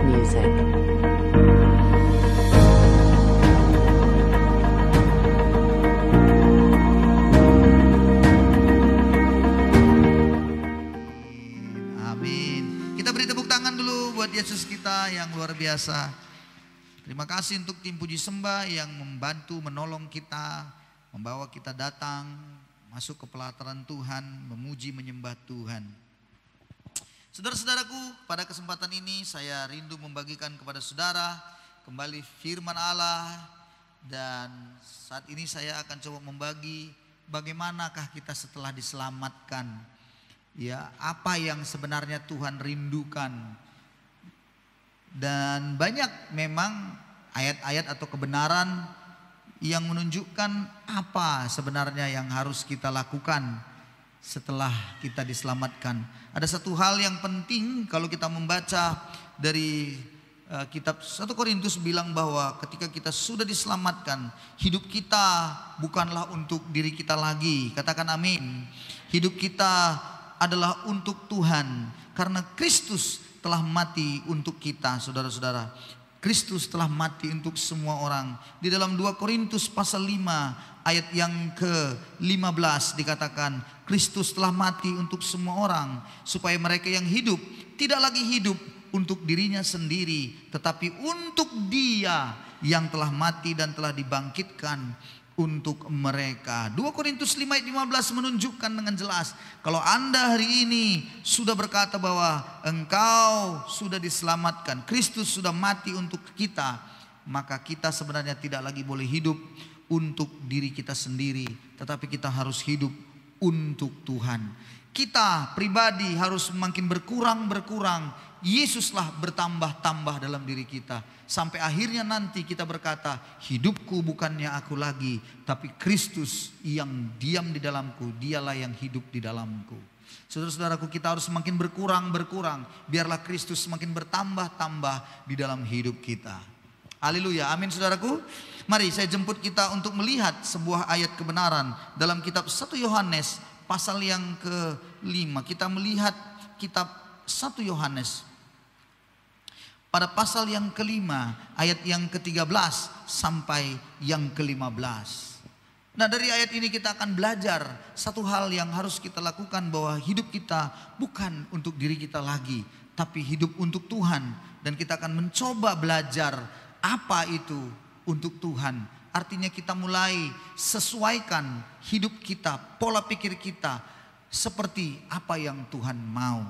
House music. Amin. Kita beri tepuk tangan dulu buat Yesus kita yang luar biasa. Terima kasih untuk tim puji sembah yang membantu menolong kita, membawa kita datang masuk ke pelataran Tuhan, memuji menyembah Tuhan. Saudara-saudaraku, pada kesempatan ini saya rindu membagikan kepada saudara kembali firman Allah. Dan saat ini saya akan coba membagi bagaimanakah kita setelah diselamatkan. Ya, apa yang sebenarnya Tuhan rindukan. Dan banyak memang ayat-ayat atau kebenaran yang menunjukkan apa sebenarnya yang harus kita lakukan setelah kita diselamatkan. Ada satu hal yang penting kalau kita membaca dari kitab 1 Korintus bilang bahwa ketika kita sudah diselamatkan, hidup kita bukanlah untuk diri kita lagi. Katakan amin. Hidup kita adalah untuk Tuhan, karena Kristus telah mati untuk kita, saudara-saudara. Kristus telah mati untuk semua orang. Di dalam 2 Korintus pasal 5 ayat yang ke-15 dikatakan, Kristus telah mati untuk semua orang, supaya mereka yang hidup tidak lagi hidup untuk dirinya sendiri, tetapi untuk Dia yang telah mati dan telah dibangkitkan untuk mereka. 2 Korintus 5 ayat 15 menunjukkan dengan jelas, kalau Anda hari ini sudah berkata bahwa engkau sudah diselamatkan, Kristus sudah mati untuk kita, maka kita sebenarnya tidak lagi boleh hidup untuk diri kita sendiri, tetapi kita harus hidup untuk Tuhan. Kita pribadi harus makin berkurang, Yesuslah bertambah-tambah dalam diri kita. Sampai akhirnya nanti kita berkata, hidupku bukannya aku lagi, tapi Kristus yang diam di dalamku, Dialah yang hidup di dalamku. Saudara-saudaraku, kita harus semakin berkurang, biarlah Kristus semakin bertambah-tambah di dalam hidup kita. Haleluya, amin saudaraku. Mari saya jemput kita untuk melihat sebuah ayat kebenaran dalam kitab 1 Yohanes pasal yang ke-5. Kita melihat kitab 1 Yohanes pada pasal yang ke-5 ayat yang ke-13 sampai yang ke-15. Nah, dari ayat ini kita akan belajar satu hal yang harus kita lakukan, bahwa hidup kita bukan untuk diri kita lagi, tapi hidup untuk Tuhan. Dan kita akan mencoba belajar apa itu untuk Tuhan. Artinya kita mulai sesuaikan hidup kita, pola pikir kita seperti apa yang Tuhan mau.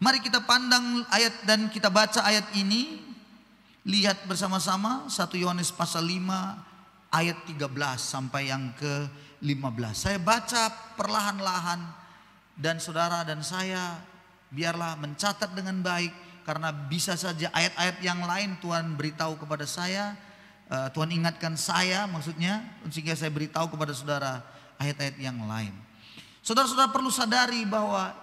Mari kita pandang ayat dan kita baca ayat ini. Lihat bersama-sama 1 Yohanes pasal 5 ayat 13 sampai yang ke-15. Saya baca perlahan-lahan, dan saudara dan saya biarlah mencatat dengan baik, karena bisa saja ayat-ayat yang lain Tuhan beritahu kepada saya, Tuhan ingatkan saya maksudnya, sehingga saya beritahu kepada saudara ayat-ayat yang lain. Saudara-saudara perlu sadari bahwa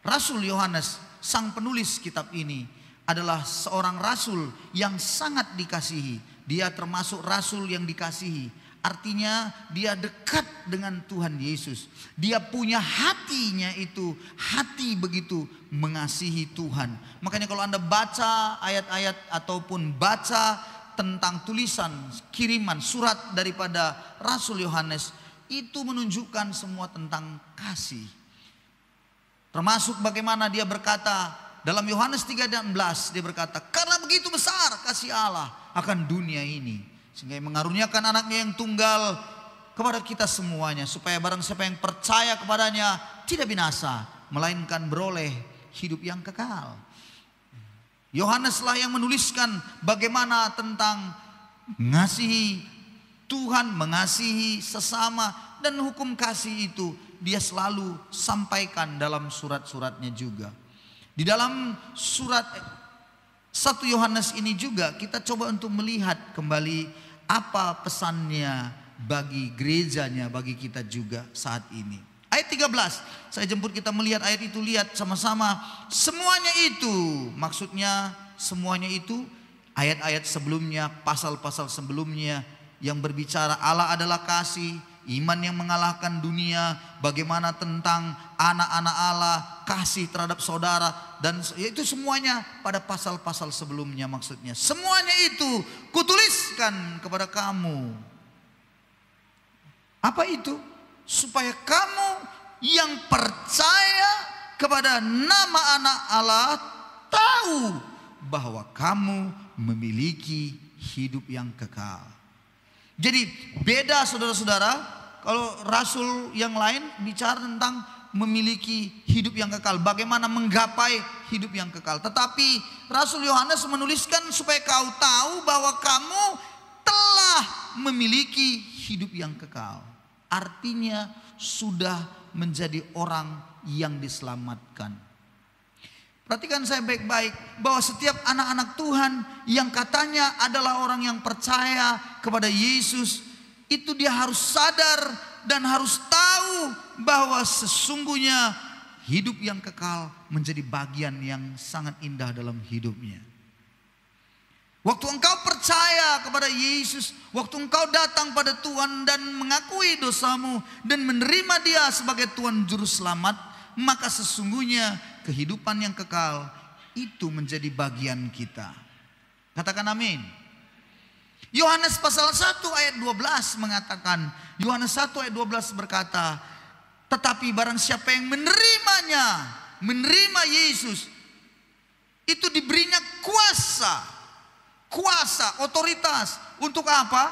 Rasul Yohanes, sang penulis kitab ini, adalah seorang rasul yang sangat dikasihi. Dia termasuk rasul yang dikasihi. Artinya dia dekat dengan Tuhan Yesus. Dia punya hatinya itu, hati begitu mengasihi Tuhan. Makanya kalau Anda baca ayat-ayat ataupun baca tentang tulisan, kiriman, surat daripada Rasul Yohanes, itu menunjukkan semua tentang kasih. Termasuk bagaimana dia berkata dalam Yohanes 3:16, dia berkata, karena begitu besar kasih Allah akan dunia ini, sehingga mengaruniakan anaknya yang tunggal kepada kita semuanya, supaya barang siapa yang percaya kepadanya tidak binasa, melainkan beroleh hidup yang kekal. Yohaneslah yang menuliskan bagaimana tentang mengasihi Tuhan, mengasihi sesama, dan hukum kasih itu dia selalu sampaikan dalam surat-suratnya juga. Di dalam surat 1 Yohanes ini juga kita coba untuk melihat kembali apa pesannya bagi gerejanya, bagi kita juga saat ini. Ayat 13, saya jemput kita melihat ayat itu. Lihat sama-sama, semuanya itu, maksudnya semuanya itu ayat-ayat sebelumnya, pasal-pasal sebelumnya yang berbicara Allah adalah kasih, iman yang mengalahkan dunia, bagaimana tentang anak-anak Allah, kasih terhadap saudara, dan itu semuanya pada pasal-pasal sebelumnya maksudnya. Semuanya itu kutuliskan kepada kamu. Apa itu? Supaya kamu yang percaya kepada nama anak Allah tahu bahwa kamu memiliki hidup yang kekal. Jadi beda saudara-saudara, kalau rasul yang lain bicara tentang memiliki hidup yang kekal, bagaimana menggapai hidup yang kekal. Tetapi Rasul Yohanes menuliskan supaya kau tahu bahwa kamu telah memiliki hidup yang kekal. Artinya sudah menjadi orang yang diselamatkan. Perhatikan saya baik-baik bahwa setiap anak-anak Tuhan yang katanya adalah orang yang percaya kepada Yesus, itu dia harus sadar dan harus tahu bahwa sesungguhnya hidup yang kekal menjadi bagian yang sangat indah dalam hidupnya. Waktu engkau percaya kepada Yesus, waktu engkau datang pada Tuhan dan mengakui dosamu dan menerima Dia sebagai Tuhan Juru Selamat, maka sesungguhnya kehidupan yang kekal itu menjadi bagian kita. Katakan amin. Yohanes pasal 1 ayat 12 mengatakan, Yohanes 1 ayat 12 berkata, tetapi barang siapa yang menerimanya, menerima Yesus, itu diberinya kuasa, otoritas. Untuk apa?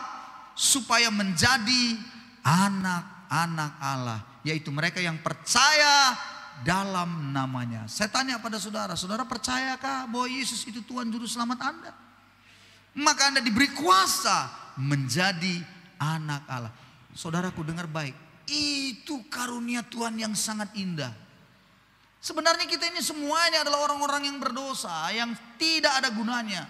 Supaya menjadi anak-anak Allah, yaitu mereka yang percaya dalam namanya. Saya tanya pada saudara, saudara percayakah bahwa Yesus itu Tuhan Juru Selamat Anda? Maka Anda diberi kuasa menjadi anak Allah. Saudaraku dengar baik, itu karunia Tuhan yang sangat indah. Sebenarnya kita ini semuanya adalah orang-orang yang berdosa, yang tidak ada gunanya.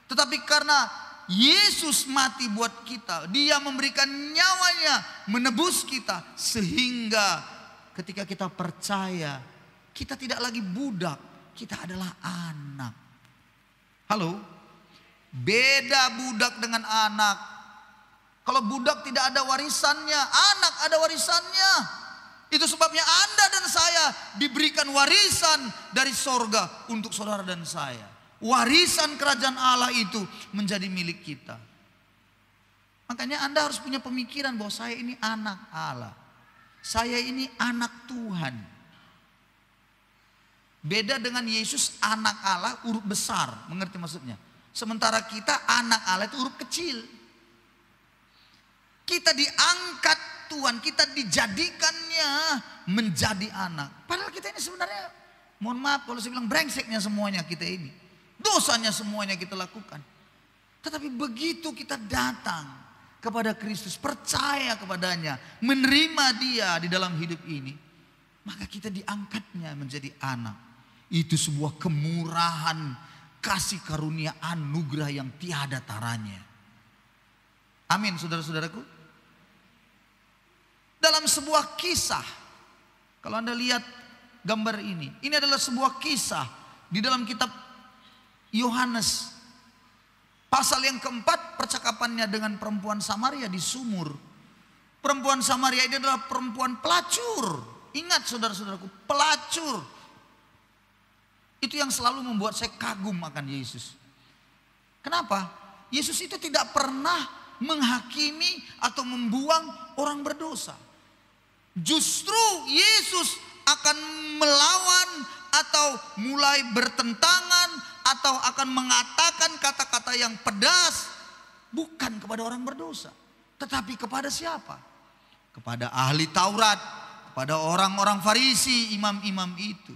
Tetapi karena Yesus mati buat kita, Dia memberikan nyawanya menebus kita, sehingga ketika kita percaya, kita tidak lagi budak, kita adalah anak. Halo? Beda budak dengan anak. Kalau budak tidak ada warisannya, anak ada warisannya. Itu sebabnya Anda dan saya diberikan warisan dari sorga untuk saudara dan saya. Warisan kerajaan Allah itu menjadi milik kita. Makanya Anda harus punya pemikiran bahwa saya ini anak Allah. Saya ini anak Tuhan. Beda dengan Yesus, anak Allah huruf besar, mengerti maksudnya? Sementara kita anak Allah itu huruf kecil. Kita diangkat Tuhan, kita dijadikannya menjadi anak. Padahal kita ini sebenarnya, mohon maaf kalau saya bilang brengseknya semuanya kita ini. Dosanya semuanya kita lakukan. Tetapi begitu kita datang kepada Kristus, percaya kepadanya, menerima Dia di dalam hidup ini, maka kita diangkatnya menjadi anak. Itu sebuah kemurahan, kasih karunia, anugerah yang tiada taranya. Amin, saudara-saudaraku. Dalam sebuah kisah, kalau Anda lihat gambar ini adalah sebuah kisah di dalam kitab Yohanes. Pasal yang keempat, percakapannya dengan perempuan Samaria di sumur. Perempuan Samaria ini adalah perempuan pelacur. Ingat saudara-saudaraku, pelacur. Itu yang selalu membuat saya kagum akan Yesus. Kenapa? Yesus itu tidak pernah menghakimi atau membuang orang berdosa. Justru Yesus akan melawan atau mulai bertentangan atau akan mengatakan kata-kata yang pedas bukan kepada orang berdosa, tetapi kepada siapa? Kepada ahli Taurat, kepada orang-orang Farisi, imam-imam itu.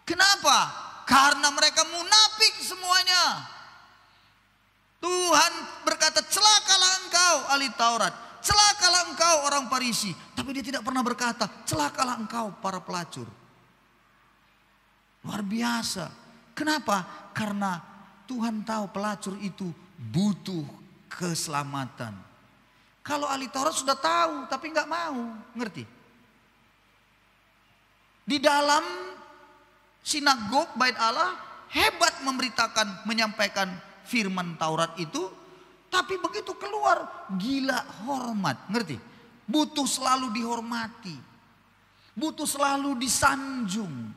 Kenapa? Karena mereka munafik semuanya. Tuhan berkata, celakalah engkau ahli Taurat, celakalah engkau orang Farisi. Tapi Dia tidak pernah berkata, celakalah engkau para pelacur. Luar biasa. Kenapa? Karena Tuhan tahu pelacur itu butuh keselamatan. Kalau ahli Taurat sudah tahu tapi nggak mau, ngerti? Di dalam sinagog bait Allah hebat memberitakan, menyampaikan firman Taurat itu, tapi begitu keluar gila hormat, ngerti? butuh selalu dihormati, butuh selalu disanjung.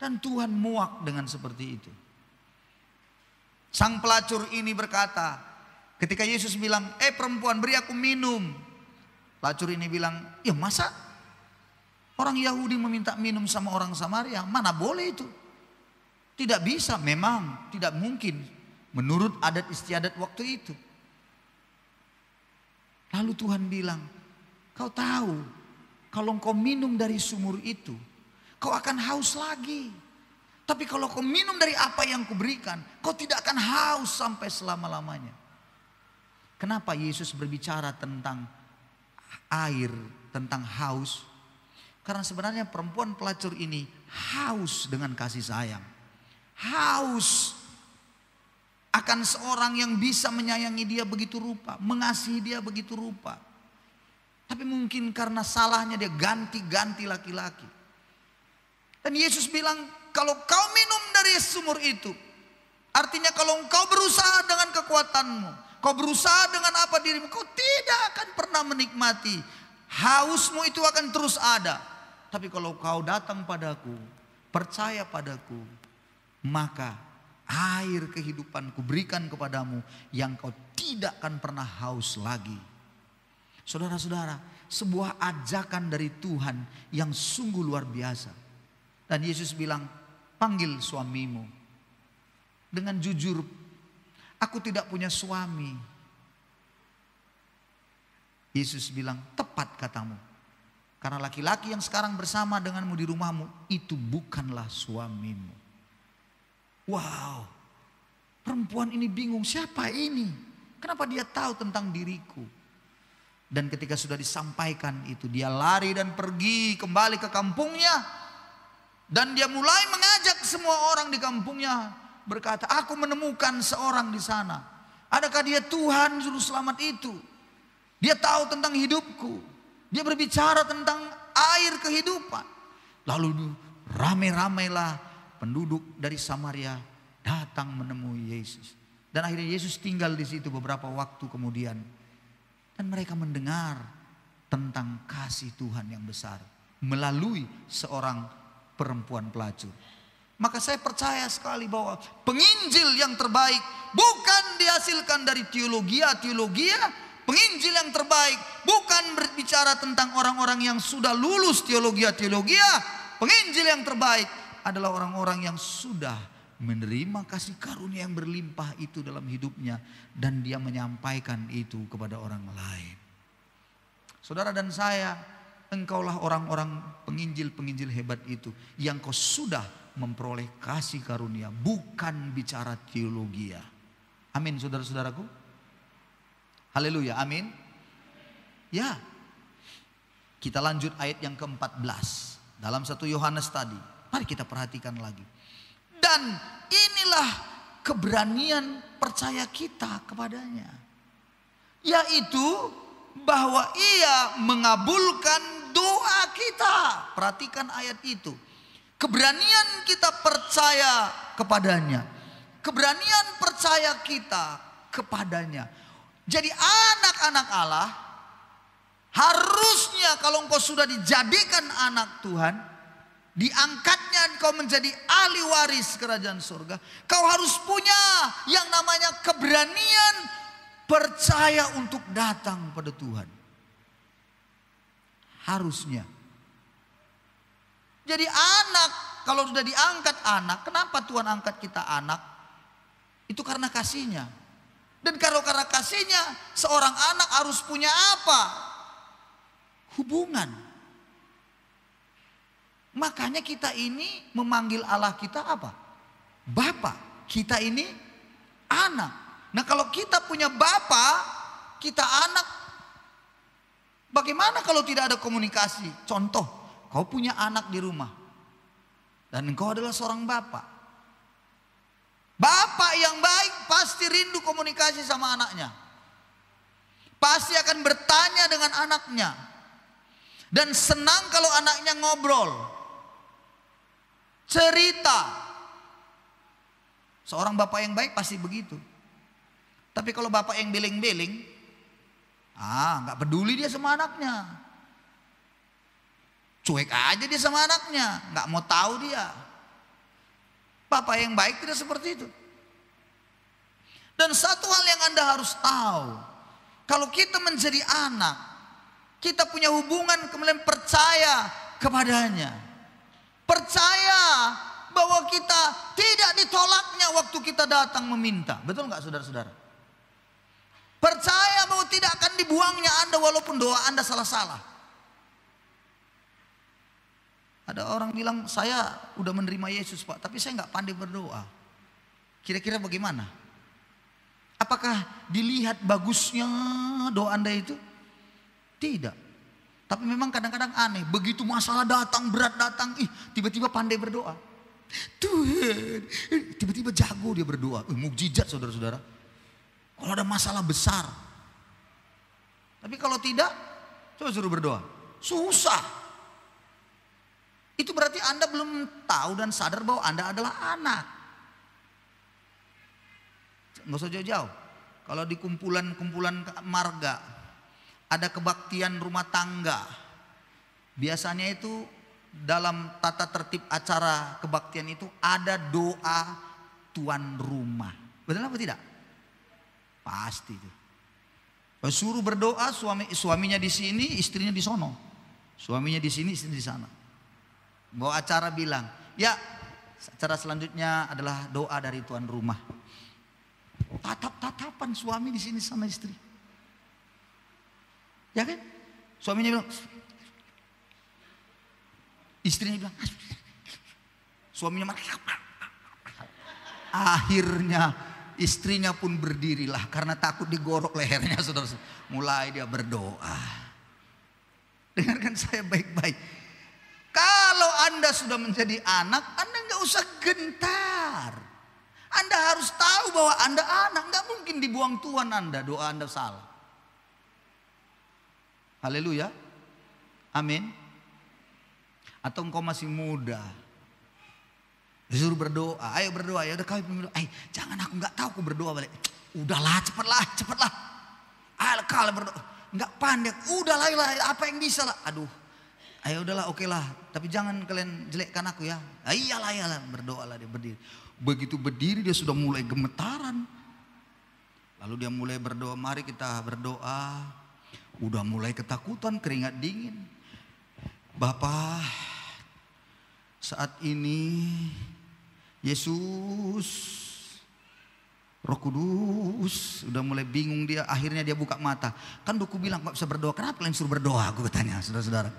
Dan Tuhan muak dengan seperti itu. Sang pelacur ini berkata, ketika Yesus bilang, perempuan beri aku minum. Pelacur ini bilang, ya masa orang Yahudi meminta minum sama orang Samaria? Mana boleh itu. Tidak bisa, memang tidak mungkin menurut adat istiadat waktu itu. Lalu Tuhan bilang, kau tahu kalau kau minum dari sumur itu, kau akan haus lagi. Tapi kalau kau minum dari apa yang kuberikan, kau tidak akan haus sampai selama-lamanya. Kenapa Yesus berbicara tentang air, tentang haus? Karena sebenarnya perempuan pelacur ini haus dengan kasih sayang. Haus akan seorang yang bisa menyayangi dia begitu rupa, mengasihi dia begitu rupa. Tapi mungkin karena salahnya dia ganti-ganti laki-laki. Dan Yesus bilang, kalau kau minum dari sumur itu, artinya kalau kau berusaha dengan kekuatanmu, kau berusaha dengan apa dirimu, kau tidak akan pernah menikmati. Hausmu itu akan terus ada. Tapi kalau kau datang padaku, percaya padaku, maka air kehidupan kuberikan kepadamu yang kau tidak akan pernah haus lagi. Saudara-saudara, sebuah ajakan dari Tuhan yang sungguh luar biasa. Dan Yesus bilang, panggil suamimu. Dengan jujur, aku tidak punya suami. Yesus bilang, tepat katamu. Karena laki-laki yang sekarang bersama denganmu di rumahmu, itu bukanlah suamimu. Wow, perempuan ini bingung, siapa ini? Kenapa dia tahu tentang diriku? Dan ketika sudah disampaikan itu, dia lari dan pergi kembali ke kampungnya. Dan dia mulai mengajak semua orang di kampungnya, berkata, aku menemukan seorang di sana. Adakah dia Tuhan juru selamat itu? Dia tahu tentang hidupku. Dia berbicara tentang air kehidupan. Lalu ramai-ramailah penduduk dari Samaria datang menemui Yesus. Dan akhirnya Yesus tinggal di situ beberapa waktu kemudian. Dan mereka mendengar tentang kasih Tuhan yang besar melalui seorang perempuan pelacur. Maka saya percaya sekali bahwa penginjil yang terbaik bukan dihasilkan dari teologi. Penginjil yang terbaik bukan berbicara tentang orang-orang yang sudah lulus teologi. Penginjil yang terbaik adalah orang-orang yang sudah menerima kasih karunia yang berlimpah itu dalam hidupnya. Dan dia menyampaikan itu kepada orang lain. Saudara dan saya, engkaulah orang-orang penginjil-penginjil hebat itu yang kau sudah memperoleh kasih karunia, bukan bicara teologi. Amin, saudara-saudaraku. Haleluya, amin. Ya, kita lanjut ayat yang ke-14 dalam 1 Yohanes tadi. Mari kita perhatikan lagi. Dan inilah keberanian percaya kita kepadanya, yaitu bahwa ia mengabulkan doa kita. Perhatikan ayat itu. Keberanian kita percaya kepadanya. Keberanian percaya kita kepadanya. Jadi anak-anak Allah harusnya kalau engkau sudah dijadikan anak Tuhan, diangkatnya engkau menjadi ahli waris kerajaan surga, kau harus punya yang namanya keberanian percaya untuk datang pada Tuhan. Harusnya. Jadi anak, kalau sudah diangkat anak, kenapa Tuhan angkat kita anak? Itu karena kasihnya. Dan kalau karena kasihnya, seorang anak harus punya apa? Hubungan. Makanya kita ini memanggil Allah kita apa? Bapa. Kita ini anak. Nah kalau kita punya bapa, kita anak, bagaimana kalau tidak ada komunikasi? Contoh, kau punya anak di rumah dan engkau adalah seorang bapak. Bapak yang baik pasti rindu komunikasi sama anaknya. Pasti akan bertanya dengan anaknya. Dan senang kalau anaknya ngobrol, cerita. Seorang bapak yang baik pasti begitu. Tapi kalau bapak yang beling-beling, Nggak peduli dia sama anaknya. Cuek aja dia sama anaknya, nggak mau tahu dia. Bapak yang baik tidak seperti itu. Dan satu hal yang Anda harus tahu, kalau kita menjadi anak, kita punya hubungan kemudian percaya kepadanya. Percaya bahwa kita tidak ditolaknya waktu kita datang meminta. Betul nggak saudara-saudara? Percaya bahwa tidak akan dibuangnya Anda walaupun doa Anda salah-salah. Ada orang bilang, saya udah menerima Yesus Pak, tapi saya nggak pandai berdoa. Kira-kira bagaimana? Apakah dilihat bagusnya doa Anda itu? Tidak. Tapi memang kadang-kadang aneh, begitu masalah datang, berat datang, tiba-tiba pandai berdoa. Tuhan, tiba-tiba jago dia berdoa. Mukjizat saudara-saudara. Kalau ada masalah besar. Tapi kalau tidak, coba suruh berdoa. Susah. Itu berarti Anda belum tahu dan sadar bahwa Anda adalah anak. Nggak usah jauh-jauh. Kalau di kumpulan marga, ada kebaktian rumah tangga. Biasanya itu dalam tata tertib acara kebaktian itu ada doa tuan rumah. Betul apa tidak? Pasti itu. Suruh berdoa, suaminya di sini, istrinya di sono. Suaminya di sini, istrinya di sana. Bawa acara bilang, ya acara selanjutnya adalah doa dari tuan rumah. Tatap-tatapan suami di sini sama istri. Ya kan? Suaminya bilang, istrinya bilang, suaminya marah. Akhirnya istrinya pun berdirilah karena takut digorok lehernya, saudara. Mulai dia berdoa. Dengarkan saya baik-baik. Kalau Anda sudah menjadi anak, Anda nggak usah gentar. Anda harus tahu bahwa Anda anak, nggak mungkin dibuang Tuhan Anda, doa Anda salah. Haleluya, amin. Atau engkau masih muda, disuruh berdoa, ayo berdoa, ya udah kau berdoa, jangan aku nggak tahu aku berdoa balik. Udahlah, cepatlah. Ayo kalian berdoa, nggak pandai, udahlah, apa yang bisa lah, aduh. Ayo udahlah, oke lah, tapi jangan kalian jelekkan aku ya. Iyalah, berdoalah dia berdiri. Begitu berdiri dia sudah mulai gemetaran. Lalu dia mulai berdoa, mari kita berdoa. Udah mulai ketakutan, keringat dingin. Bapak, saat ini Yesus, Roh Kudus, udah mulai bingung dia. Akhirnya dia buka mata. Kan doku bilang gak bisa berdoa, kenapa kalian suruh berdoa? Aku bertanya, saudara-saudara.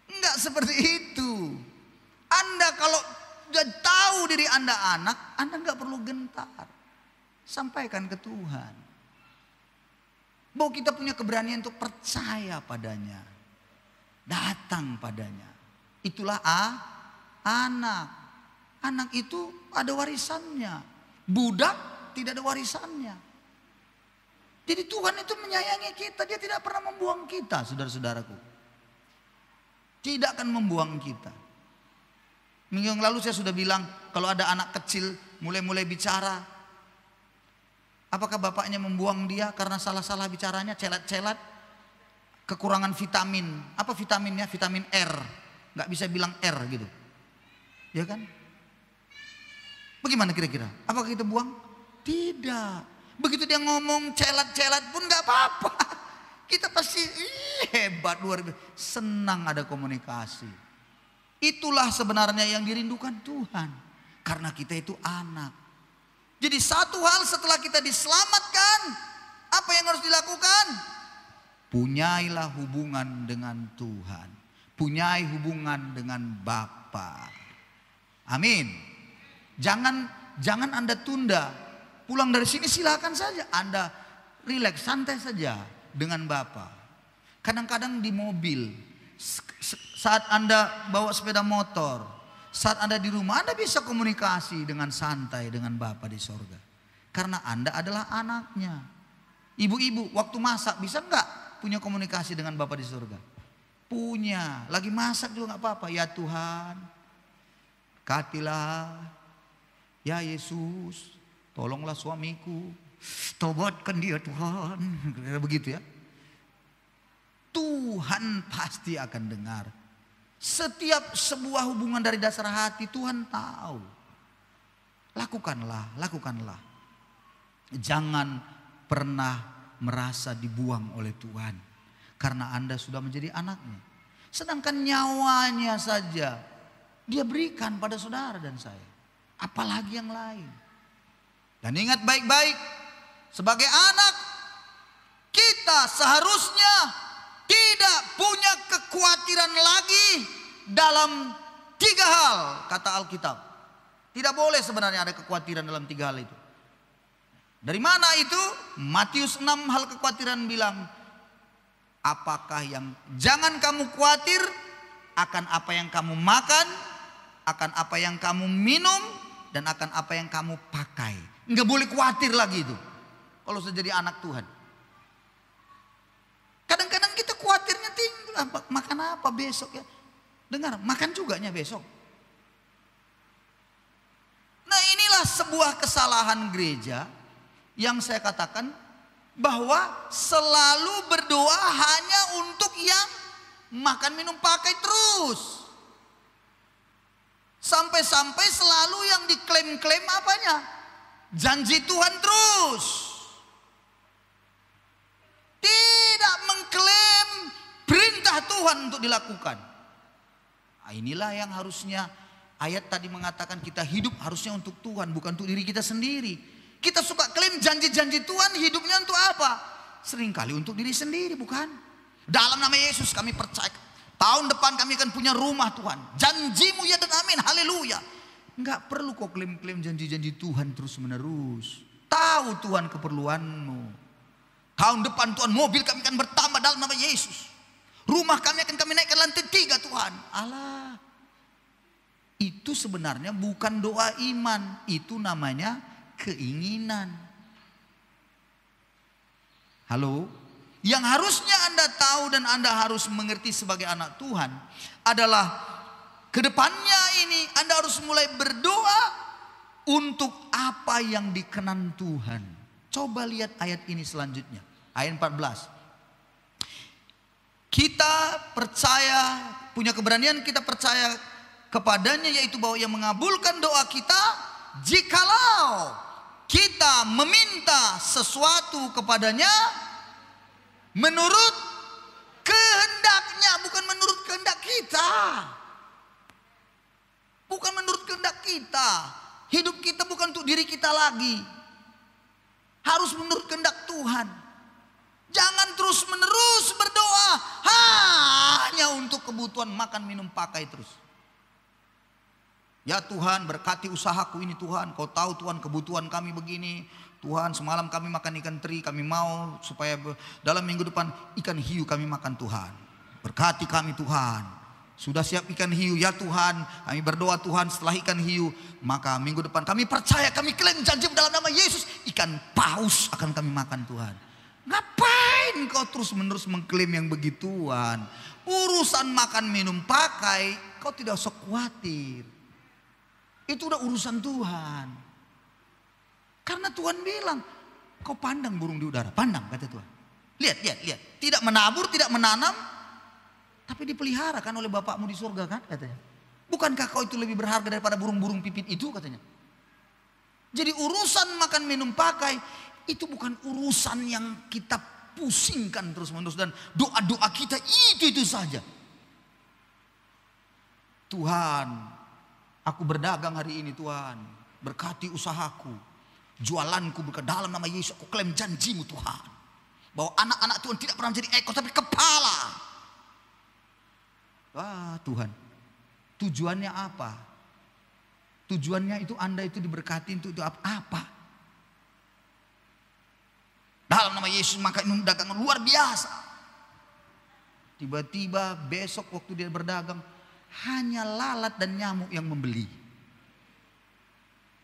Enggak seperti itu. Anda kalau sudah tahu diri Anda anak, Anda enggak perlu gentar. Sampaikan ke Tuhan. Bahwa kita punya keberanian untuk percaya padanya. Datang padanya. Itulah anak. Anak itu ada warisannya. Budak tidak ada warisannya. Jadi Tuhan itu menyayangi kita. Dia tidak pernah membuang kita, saudara-saudaraku. Tidak akan membuang kita. Minggu yang lalu saya sudah bilang, kalau ada anak kecil mulai bicara, apakah bapaknya membuang dia karena salah-salah bicaranya, celat-celat, kekurangan vitamin. Apa vitaminnya? Vitamin R. Nggak bisa bilang R gitu. Ya kan? Bagaimana kira-kira? Apakah kita buang? Tidak. Begitu dia ngomong celat-celat pun nggak apa-apa. Kita pasti hebat, luar biasa. Senang ada komunikasi. Itulah sebenarnya yang dirindukan Tuhan. Karena kita itu anak. Jadi satu hal setelah kita diselamatkan, apa yang harus dilakukan? Punyailah hubungan dengan Tuhan. Punyai hubungan dengan Bapa. Amin. Jangan Anda tunda. Pulang dari sini silakan saja. Anda rileks, santai saja dengan Bapa. Kadang-kadang di mobil, saat Anda bawa sepeda motor, saat Anda di rumah, Anda bisa komunikasi dengan santai dengan Bapa di sorga. Karena Anda adalah anaknya. Ibu-ibu waktu masak bisa enggak punya komunikasi dengan Bapa di sorga? Punya. Lagi masak juga enggak apa-apa. Ya Tuhan, berkatilah. Ya Yesus, tolonglah suamiku. Tobatkan dia Tuhan. Begitu ya. Tuhan pasti akan dengar. Setiap sebuah hubungan dari dasar hati Tuhan tahu. Lakukanlah, lakukanlah. Jangan pernah merasa dibuang oleh Tuhan. Karena Anda sudah menjadi anaknya. Sedangkan nyawanya saja dia berikan pada saudara dan saya. Apalagi yang lain. Dan ingat baik-baik. Sebagai anak kita seharusnya tidak punya kekhawatiran lagi dalam 3 hal kata Alkitab. Tidak boleh sebenarnya ada kekhawatiran dalam 3 hal itu. Dari mana itu? Matius 6 hal kekhawatiran bilang, apakah yang jangan kamu khawatir akan apa yang kamu makan, akan apa yang kamu minum, dan akan apa yang kamu pakai. Enggak boleh khawatir lagi itu. Kalau sudah jadi anak Tuhan. Kadang-kadang kita khawatirnya tinggi. Makan apa besok ya? Dengar, makan juganya besok. Nah inilah sebuah kesalahan gereja yang saya katakan bahwa selalu berdoa hanya untuk yang makan minum pakai terus. Sampai-sampai selalu yang diklaim-klaim apanya? Janji Tuhan terus. Tidak mengklaim perintah Tuhan untuk dilakukan. Nah, inilah yang harusnya ayat tadi mengatakan kita hidup harusnya untuk Tuhan, bukan untuk diri kita sendiri. Kita suka klaim janji-janji Tuhan, hidupnya untuk apa? Seringkali untuk diri sendiri, bukan? Dalam nama Yesus kami percaya tahun depan kami akan punya rumah Tuhan. Janjimu ya dan amin, haleluya. Enggak perlu kok klaim-klaim janji-janji Tuhan terus menerus. Tahu Tuhan keperluanmu. Tahun depan Tuhan mobil kami akan bertambah dalam nama Yesus. Rumah kami akan kami naikkan lantai 3 Tuhan. Allah. Itu sebenarnya bukan doa iman. Itu namanya keinginan. Halo. Yang harusnya Anda tahu dan Anda harus mengerti sebagai anak Tuhan adalah kedepannya ini Anda harus mulai berdoa untuk apa yang dikenan Tuhan. Coba lihat ayat ini selanjutnya. Ayat 14. Kita percaya, punya keberanian kita percaya kepadanya, yaitu bahwa Ia mengabulkan doa kita jikalau kita meminta sesuatu kepadanya menurut kehendaknya, bukan menurut kehendak kita. Bukan menurut kehendak kita. Hidup kita bukan untuk diri kita lagi. Harus menurut kehendak Tuhan. Jangan terus menerus berdoa hanya untuk kebutuhan makan minum pakai terus. Ya Tuhan, berkati usahaku ini Tuhan. Kau tahu Tuhan kebutuhan kami begini. Tuhan, semalam kami makan ikan teri, kami mau supaya dalam minggu depan ikan hiu kami makan Tuhan. Berkati kami Tuhan. Sudah siap ikan hiu ya Tuhan. Kami berdoa Tuhan, setelah ikan hiu maka minggu depan kami percaya, kami klaim janji dalam nama Yesus, ikan paus akan kami makan Tuhan. Ngapain kau terus menerus mengklaim yang begituan? Urusan makan minum pakai kau tidak usah khawatir. Itu udah urusan Tuhan. Karena Tuhan bilang, kau pandang burung di udara, pandang kata Tuhan. Lihat. Tidak menabur, tidak menanam, tapi dipelihara kan oleh Bapakmu di surga kan katanya. Bukankah kau itu lebih berharga daripada burung-burung pipit itu katanya. Jadi urusan makan minum pakai itu bukan urusan yang kita pusingkan terus-menerus, dan doa-doa kita itu saja. Tuhan, aku berdagang hari ini Tuhan, berkati usahaku, jualanku berkat dalam nama Yesus. Aku klaim janjimu Tuhan, bahwa anak-anak Tuhan tidak pernah menjadi ekor tapi kepala. Wah Tuhan, tujuannya apa? Tujuannya itu Anda itu diberkati untuk itu apa? Dalam nama Yesus maka ini dagangan luar biasa. Tiba-tiba besok waktu dia berdagang hanya lalat dan nyamuk yang membeli.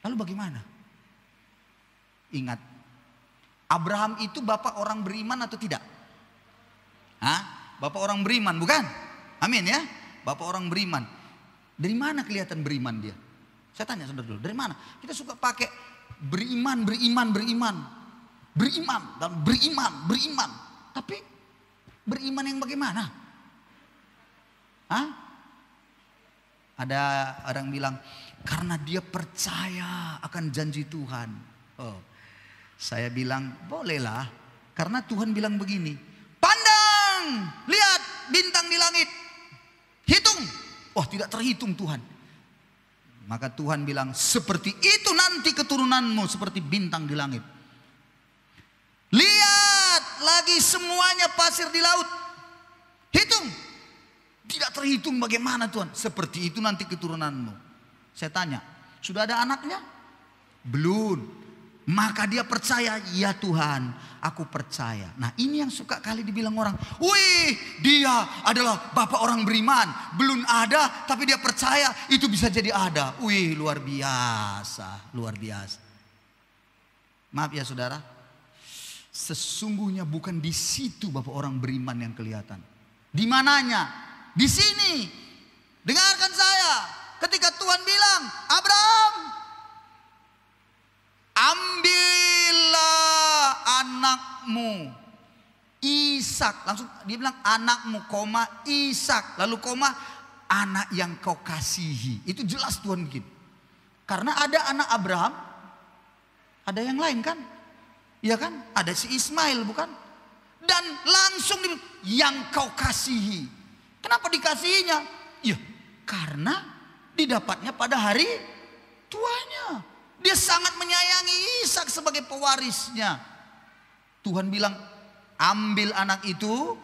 Lalu bagaimana? Ingat, Abraham itu bapak orang beriman atau tidak? Bapak orang beriman bukan? Amin ya. Bapak orang beriman. Dari mana kelihatan beriman dia? Saya tanya saudara dulu, dari mana? Kita suka pakai beriman. Beriman dan beriman. Tapi beriman yang bagaimana? Hah? Ada orang bilang karena dia percaya akan janji Tuhan. Oh, saya bilang bolehlah, karena Tuhan bilang begini, pandang, lihat bintang di langit, hitung. Oh, tidak terhitung Tuhan. Maka Tuhan bilang seperti itu nanti keturunanmu seperti bintang di langit. Lihat lagi semuanya pasir di laut, hitung. Tidak terhitung bagaimana Tuhan. Seperti itu nanti keturunanmu. Saya tanya, sudah ada anaknya? Belum. Maka dia percaya, ya Tuhan, aku percaya. Nah, ini yang suka kali dibilang orang, wih, dia adalah bapak orang beriman. Belum ada, tapi dia percaya itu bisa jadi ada. Wih, luar biasa, luar biasa. Maaf ya saudara, sesungguhnya bukan di situ bapak orang beriman yang kelihatan. Di mananya? Di sini. Dengarkan saya. Ketika Tuhan bilang, Abraham, ambillah anakmu Ishak. Langsung dia bilang anakmu, koma Ishak. Lalu koma anak yang kau kasihi. Itu jelas Tuhan bikin. Karena ada anak Abraham, ada yang lain kan? Iya kan? Ada si Ismail bukan? Dan langsung dia bilang, yang kau kasihi. Kenapa dikasihinya? Ya, karena didapatnya pada hari tuanya. Dia sangat menyayangi Ishak sebagai pewarisnya. Tuhan bilang, ambil anak itu,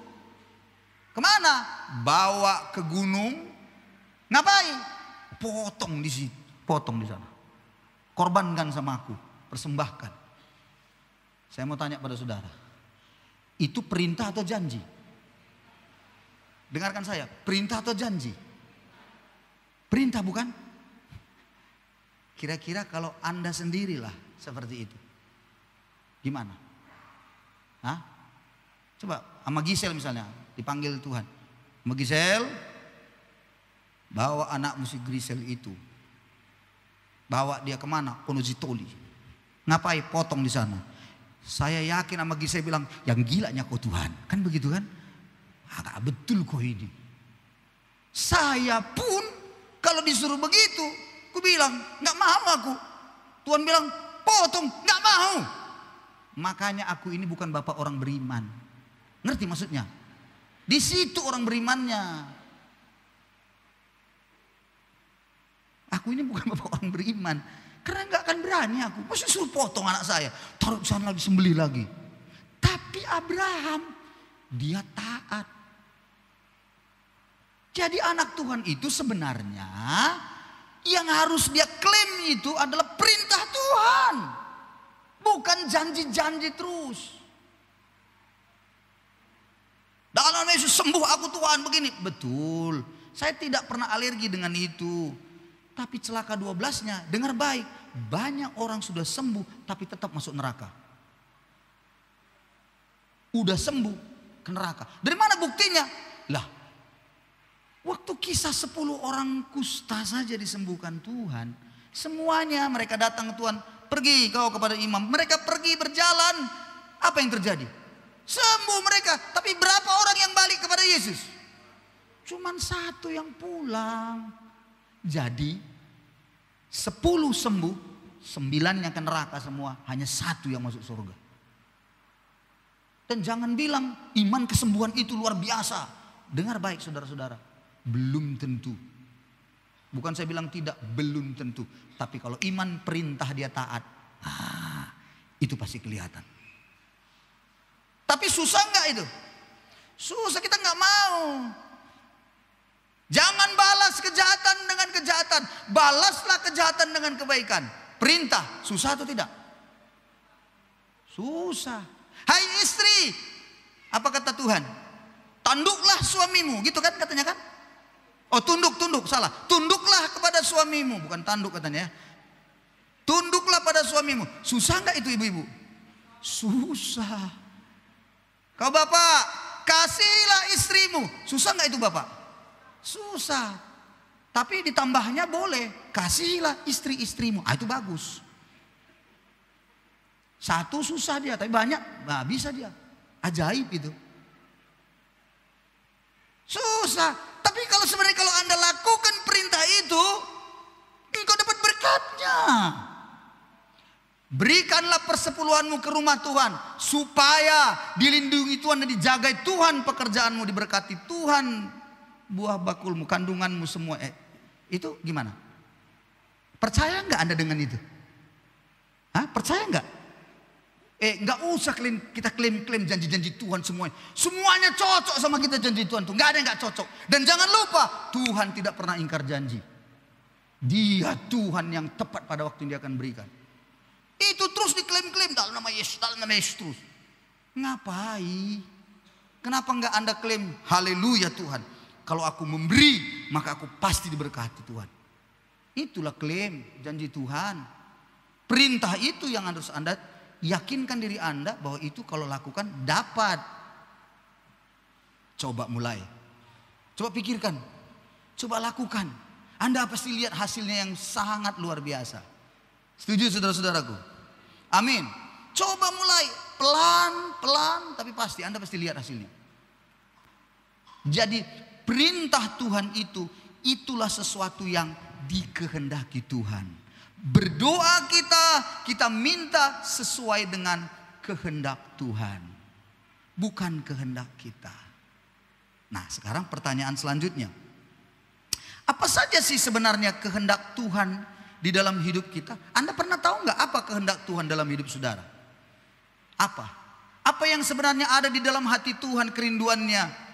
kemana? Bawa ke gunung. Ngapain? Potong di situ, potong di sana. Korbankan sama aku, persembahkan. Saya mau tanya pada saudara, itu perintah atau janji? Dengarkan saya, perintah atau janji? Perintah bukan? Kira-kira kalau Anda sendirilah seperti itu, gimana? Hah? Coba sama Gisel misalnya, dipanggil Tuhan. Sama Gisel, bawa anakmu si Gisel itu. Bawa dia kemana? Ponojitoli. Ngapain? Potong di sana. Saya yakin sama Gisel bilang, yang gilanya kau Tuhan. Kan begitu kan? Agak betul kok ini. Saya pun kalau disuruh begitu, aku bilang nggak mau aku. Tuhan bilang potong, nggak mau. Makanya aku ini bukan bapak orang beriman. Ngerti maksudnya? Di situ orang berimannya. Aku ini bukan bapak orang beriman. Karena nggak akan berani aku. Masa suruh potong anak saya, taruh sana lagi, sembelih lagi. Tapi Abraham, dia taat. Jadi anak Tuhan itu sebenarnya yang harus dia klaim itu adalah perintah Tuhan. Bukan janji-janji terus. Dalam Yesus sembuh aku Tuhan begini. Betul. Saya tidak pernah alergi dengan itu. Tapi celaka 12-nya, dengar baik. Banyak orang sudah sembuh tapi tetap masuk neraka. Udah sembuh ke neraka. Dari mana buktinya? Lah, waktu kisah 10 orang kusta saja disembuhkan Tuhan. Semuanya mereka datang ke Tuhan. Pergi kau kepada imam. Mereka pergi berjalan. Apa yang terjadi? Sembuh mereka. Tapi berapa orang yang balik kepada Yesus? Cuman 1 yang pulang. Jadi 10 sembuh, 9-nya ke neraka semua. Hanya 1 yang masuk surga. Dan jangan bilang iman kesembuhan itu luar biasa. Dengar baik saudara-saudara. Belum tentu. Bukan saya bilang tidak, belum tentu. Tapi kalau iman perintah dia taat, itu pasti kelihatan. Tapi susah enggak itu? Susah, kita enggak mau. Jangan balas kejahatan dengan kejahatan. Balaslah kejahatan dengan kebaikan. Perintah, susah atau tidak? Susah. Hai istri, apa kata Tuhan? Tunduklah suamimu, gitu kan katanya kan? Oh tunduk, salah. Tunduklah kepada suamimu, bukan tanduk katanya. Tunduklah pada suamimu. Susah enggak itu ibu-ibu? Susah. Kau bapak, kasihlah istrimu. Susah enggak itu bapak? Susah. Tapi ditambahnya boleh. Kasihilah istri-istrimu. Itu bagus. Satu susah dia, tapi banyak, nah bisa dia. Ajaib itu. Susah. Tapi kalau sebenarnya kalau Anda lakukan perintah itu, engkau dapat berkatnya. Berikanlah persepuluhanmu ke rumah Tuhan, supaya dilindungi Tuhan dan dijagai Tuhan, pekerjaanmu diberkati Tuhan, buah bakulmu, kandunganmu semua. Itu gimana? Percaya nggak Anda dengan itu? Hah? Percaya nggak? Nggak usah kita klaim janji-janji Tuhan semuanya. Semuanya cocok sama kita janji Tuhan tuh. Nggak ada yang nggak cocok. Dan jangan lupa, Tuhan tidak pernah ingkar janji. Dia Tuhan yang tepat pada waktu yang Dia akan berikan. Itu terus diklaim-klaim dalam nama Yesus, dalam nama Yesus terus. Ngapain? Kenapa nggak Anda klaim haleluya Tuhan? Kalau aku memberi, maka aku pasti diberkati Tuhan. Itulah klaim janji Tuhan. Perintah itu yang harus Anda yakinkan diri Anda bahwa itu kalau lakukan dapat. Coba mulai. Coba pikirkan. Coba lakukan. Anda pasti lihat hasilnya yang sangat luar biasa. Setuju saudara-saudaraku? Amin. Coba mulai pelan-pelan, tapi pasti Anda pasti lihat hasilnya. Jadi perintah Tuhan itu, itulah sesuatu yang dikehendaki Tuhan. Berdoa kita minta sesuai dengan kehendak Tuhan, bukan kehendak kita. Nah, sekarang pertanyaan selanjutnya. Apa saja sih sebenarnya kehendak Tuhan di dalam hidup kita? Anda pernah tahu nggak apa kehendak Tuhan dalam hidup saudara? Apa? Apa yang sebenarnya ada di dalam hati Tuhan, kerinduannya?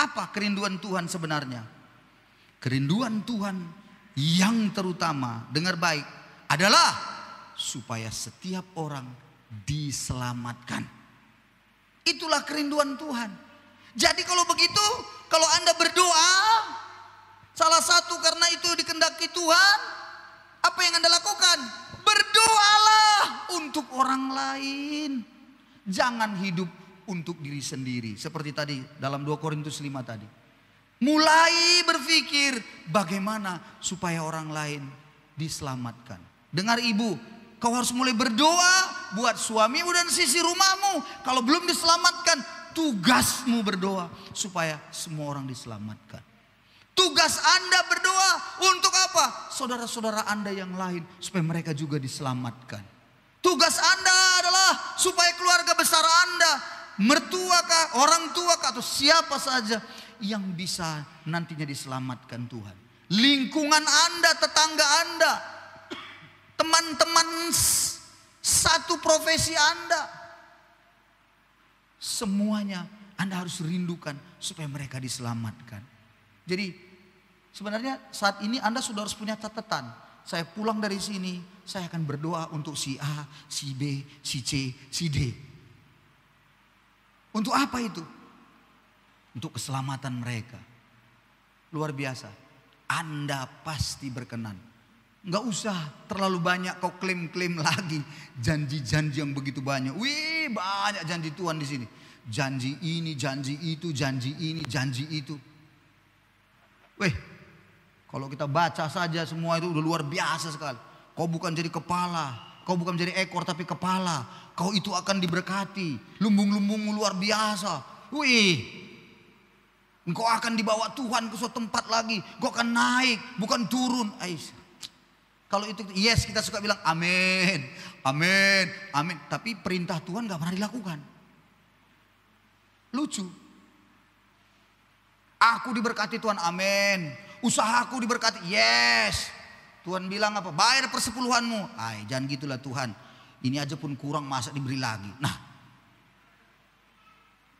Apa kerinduan Tuhan sebenarnya? Kerinduan Tuhan yang terutama, dengar baik, adalah supaya setiap orang diselamatkan. Itulah kerinduan Tuhan. Jadi kalau begitu, kalau Anda berdoa, salah satu karena itu dikehendaki Tuhan, apa yang Anda lakukan? Berdoalah untuk orang lain. Jangan hidup untuk diri sendiri. Seperti tadi dalam 2 Korintus 5 tadi. Mulai berpikir bagaimana supaya orang lain diselamatkan. Dengar ibu, kau harus mulai berdoa buat suamimu dan sisi rumahmu. Kalau belum diselamatkan, tugasmu berdoa supaya semua orang diselamatkan. Tugas Anda berdoa untuk apa? Saudara-saudara Anda yang lain, supaya mereka juga diselamatkan. Tugas Anda adalah supaya keluarga besar Anda, mertua kah, orang tua kah, atau siapa saja yang bisa nantinya diselamatkan Tuhan. Lingkungan Anda, tetangga Anda, teman-teman satu profesi Anda, semuanya Anda harus rindukan supaya mereka diselamatkan. Jadi sebenarnya saat ini Anda sudah harus punya catatan. Saya pulang dari sini, saya akan berdoa untuk si A, si B, si C, si D. Untuk apa itu? Untuk keselamatan mereka. Luar biasa. Anda pasti berkenan. Enggak usah terlalu banyak kau klaim-klaim lagi. Janji-janji yang begitu banyak. Wih, banyak janji Tuhan di sini. Janji ini, janji itu, janji ini, janji itu. Wih, kalau kita baca saja semua itu udah luar biasa sekali. Kau bukan jadi kepala, kau bukan jadi ekor tapi kepala. Kau itu akan diberkati. Lumbung-lumbungmu luar biasa. Wih, engkau akan dibawa Tuhan ke suatu tempat lagi. Engkau akan naik, bukan turun. Kalau itu yes, kita suka bilang amin, amin, amin. Tapi perintah Tuhan gak pernah dilakukan. Lucu. Aku diberkati Tuhan, amin. Usahaku diberkati, yes. Tuhan bilang apa? Bayar persepuluhanmu. Jangan gitulah Tuhan. Ini aja pun kurang, masa diberi lagi. Nah,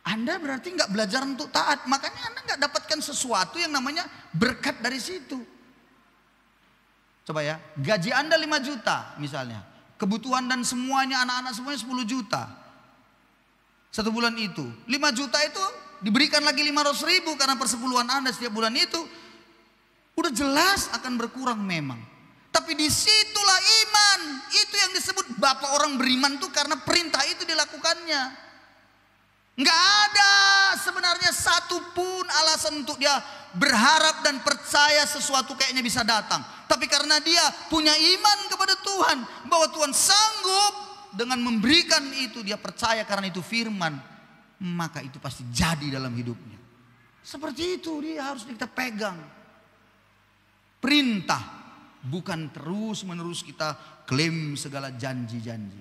Anda berarti nggak belajar untuk taat. Makanya Anda nggak dapatkan sesuatu yang namanya berkat dari situ. Coba ya, gaji Anda 5 juta misalnya. Kebutuhan dan semuanya, anak-anak semuanya 10 juta. Satu bulan itu. 5 juta itu diberikan lagi 500 ribu karena persepuluhan Anda setiap bulan itu. Udah jelas akan berkurang memang. Tapi disitulah iman. Itu yang disebut bapak orang beriman tuh karena perintah itu dilakukannya. Nggak ada sebenarnya satupun alasan untuk dia berharap dan percaya sesuatu kayaknya bisa datang. Tapi karena dia punya iman kepada Tuhan, bahwa Tuhan sanggup dengan memberikan itu, dia percaya karena itu firman, maka itu pasti jadi dalam hidupnya. Seperti itu dia harus kita pegang. Perintah, bukan terus menerus kita klaim segala janji-janji.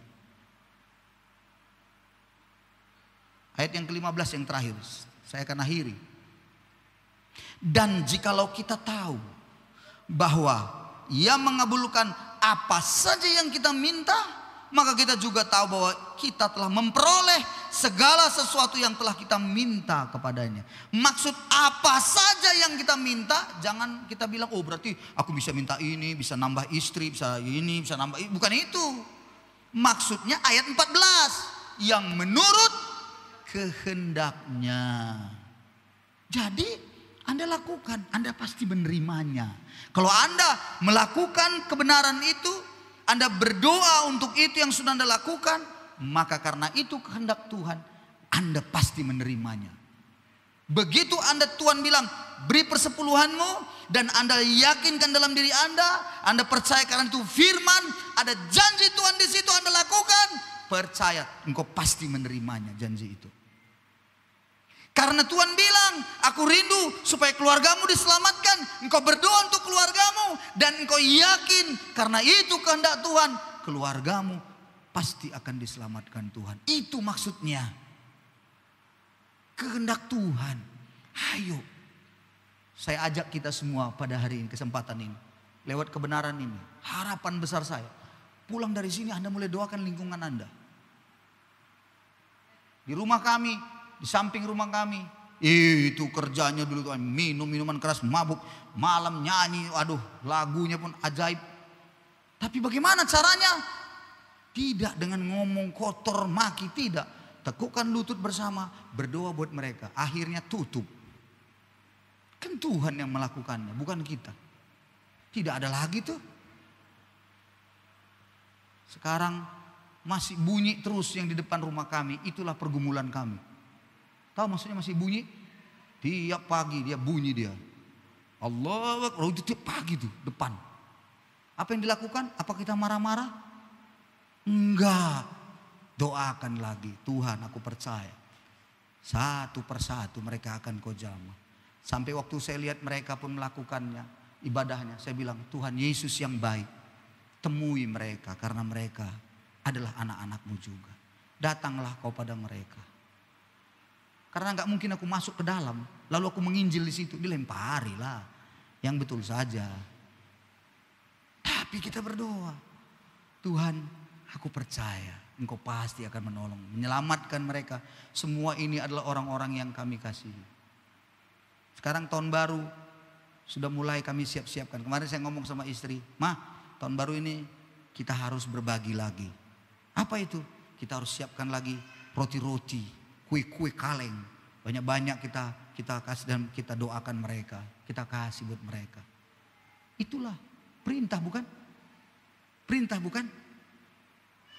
Ayat yang ke-15 yang terakhir, saya akan akhiri. Dan jikalau kita tahu bahwa Ia mengabulkan apa saja yang kita minta, maka kita juga tahu bahwa kita telah memperoleh segala sesuatu yang telah kita minta kepadanya. Maksud apa saja yang kita minta, jangan kita bilang, oh berarti aku bisa minta ini, bisa nambah istri, bisa ini, bisa nambah ini. Bukan itu. Maksudnya ayat 14, yang menurut kehendaknya. Jadi Anda lakukan, Anda pasti menerimanya. Kalau Anda melakukan kebenaran itu, Anda berdoa untuk itu yang sudah Anda lakukan, maka karena itu kehendak Tuhan, Anda pasti menerimanya. Begitu Tuhan bilang, beri persepuluhanmu, dan Anda yakinkan dalam diri Anda percaya karena itu firman, ada janji Tuhan di situ, Anda lakukan, percaya, engkau pasti menerimanya janji itu. Karena Tuhan bilang, aku rindu supaya keluargamu diselamatkan. Engkau berdoa untuk keluargamu, dan engkau yakin karena itu kehendak Tuhan, keluargamu pasti akan diselamatkan Tuhan. Itu maksudnya. Kehendak Tuhan. Ayo. Saya ajak kita semua pada hari ini, kesempatan ini. Lewat kebenaran ini. Harapan besar saya. Pulang dari sini Anda mulai doakan lingkungan Anda. Di rumah kami, di samping rumah kami, itu kerjanya dulu tuh minum minuman keras, mabuk, malam nyanyi, aduh lagunya pun ajaib. Tapi bagaimana caranya? Tidak dengan ngomong kotor, maki, tidak. Tekukkan lutut bersama, berdoa buat mereka. Akhirnya tutup. Kan Tuhan yang melakukannya, bukan kita. Tidak ada lagi tuh. Sekarang masih bunyi terus yang di depan rumah kami, itulah pergumulan kami. Tahu maksudnya masih bunyi? Tiap pagi dia bunyi dia. Allah, itu tiap pagi tuh depan. Apa yang dilakukan? Apa kita marah-marah? Enggak. Doakan lagi. Tuhan, aku percaya. Satu persatu mereka akan kau jamah. Sampai waktu saya lihat mereka pun melakukannya, ibadahnya, saya bilang, Tuhan Yesus yang baik, temui mereka karena mereka adalah anak-anakmu juga. Datanglah kau pada mereka. Karena nggak mungkin aku masuk ke dalam, lalu aku menginjil di situ, dilemparilah. Yang betul saja. Tapi kita berdoa, Tuhan, aku percaya Engkau pasti akan menolong, menyelamatkan mereka. Semua ini adalah orang-orang yang kami kasihi. Sekarang tahun baru sudah mulai kami siap-siapkan. Kemarin saya ngomong sama istri, "Ma, tahun baru ini kita harus berbagi lagi." Apa itu? Kita harus siapkan lagi roti-roti, kue-kue kaleng, banyak-banyak kita kasih dan kita doakan mereka, kita kasih buat mereka. Itulah perintah, bukan? Perintah, bukan?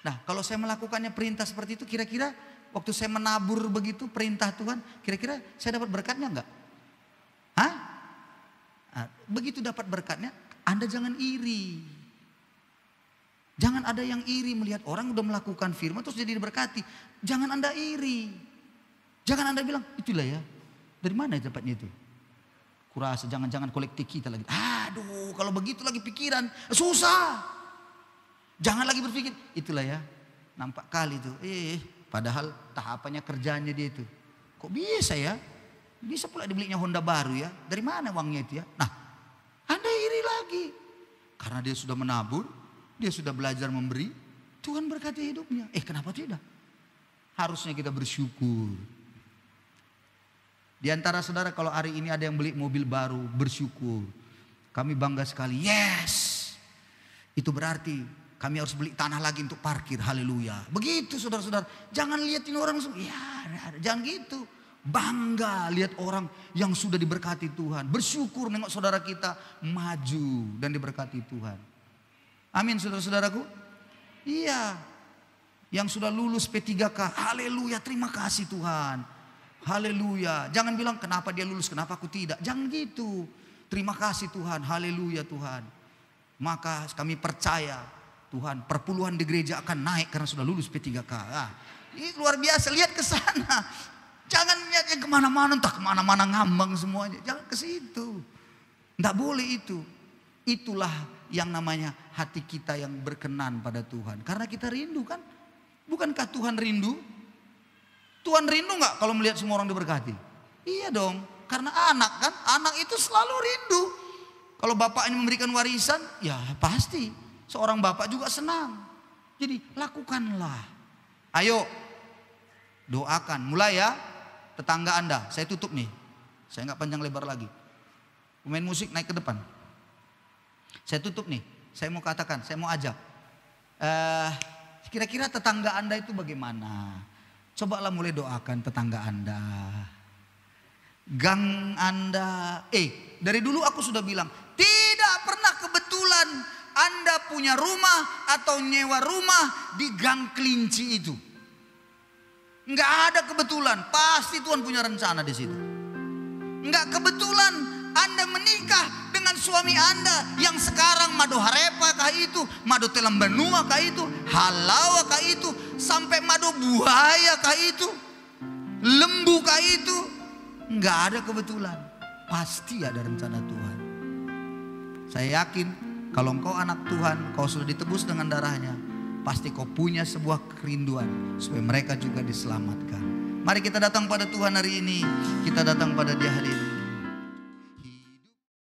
Nah, kalau saya melakukannya perintah seperti itu, kira-kira waktu saya menabur begitu perintah Tuhan, kira-kira saya dapat berkatnya enggak? Hah? Nah, begitu dapat berkatnya, Anda jangan iri. Jangan ada yang iri melihat orang udah melakukan firman terus jadi diberkati. Jangan Anda iri. Jangan Anda bilang, itulah ya, dari mana dapatnya itu? Kurasa jangan-jangan kolektif kita lagi. Aduh, kalau begitu lagi pikiran, susah. Jangan lagi berpikir, itulah ya, nampak kali itu. Padahal tahapannya kerjanya dia itu. Kok bisa ya? Bisa pula dibelinya Honda baru ya. Dari mana uangnya itu ya? Nah, Anda iri lagi. Karena dia sudah menabur, dia sudah belajar memberi, Tuhan berkati hidupnya. Kenapa tidak? Harusnya kita bersyukur. Di antara saudara kalau hari ini ada yang beli mobil baru, bersyukur. Kami bangga sekali. Yes. Itu berarti kami harus beli tanah lagi untuk parkir. Haleluya. Begitu saudara-saudara. Jangan lihatin orang langsung. Ya, jangan gitu. Bangga lihat orang yang sudah diberkati Tuhan. Bersyukur nengok saudara kita maju dan diberkati Tuhan. Amin saudara-saudaraku. Iya. Yang sudah lulus P3K. Haleluya, terima kasih Tuhan. Haleluya. Jangan bilang kenapa dia lulus, kenapa aku tidak. Jangan gitu. Terima kasih Tuhan. Haleluya Tuhan. Maka kami percaya Tuhan, perpuluhan di gereja akan naik karena sudah lulus P3K. Ini luar biasa, lihat ke sana. Jangan lihat yang kemana-mana, entah kemana-mana ngambang semuanya. Jangan ke situ. Tidak boleh itu. Itulah yang namanya hati kita yang berkenan pada Tuhan. Karena kita rindu kan. Bukankah Tuhan rindu? Tuhan rindu nggak kalau melihat semua orang diberkati? Iya dong. Karena anak kan, anak itu selalu rindu. Kalau bapaknya memberikan warisan, ya pasti. Seorang bapak juga senang. Jadi lakukanlah. Ayo doakan. Mulai ya tetangga Anda. Saya tutup nih. Saya nggak panjang lebar lagi. Pemain musik naik ke depan. Saya tutup nih. Saya mau katakan, saya mau ajak. Kira-kira tetangga Anda itu bagaimana? Cobalah mulai doakan tetangga Anda. Gang Anda. Dari dulu aku sudah bilang, tidak pernah kebetulan Anda punya rumah atau nyewa rumah di Gang Kelinci itu. Enggak ada kebetulan, pasti Tuhan punya rencana di situ. Enggak kebetulan Anda menikah dengan suami Anda yang sekarang Mado Harepa kah itu, Mado Telambanua kah itu, Halawa kah itu, sampai Mado Buaya kah itu, Lembu kah itu. Enggak ada kebetulan, pasti ada rencana Tuhan. Saya yakin kalau engkau anak Tuhan, kau sudah ditebus dengan darahnya, pasti kau punya sebuah kerinduan supaya mereka juga diselamatkan. Mari kita datang pada Tuhan hari ini, kita datang pada Dia hari ini.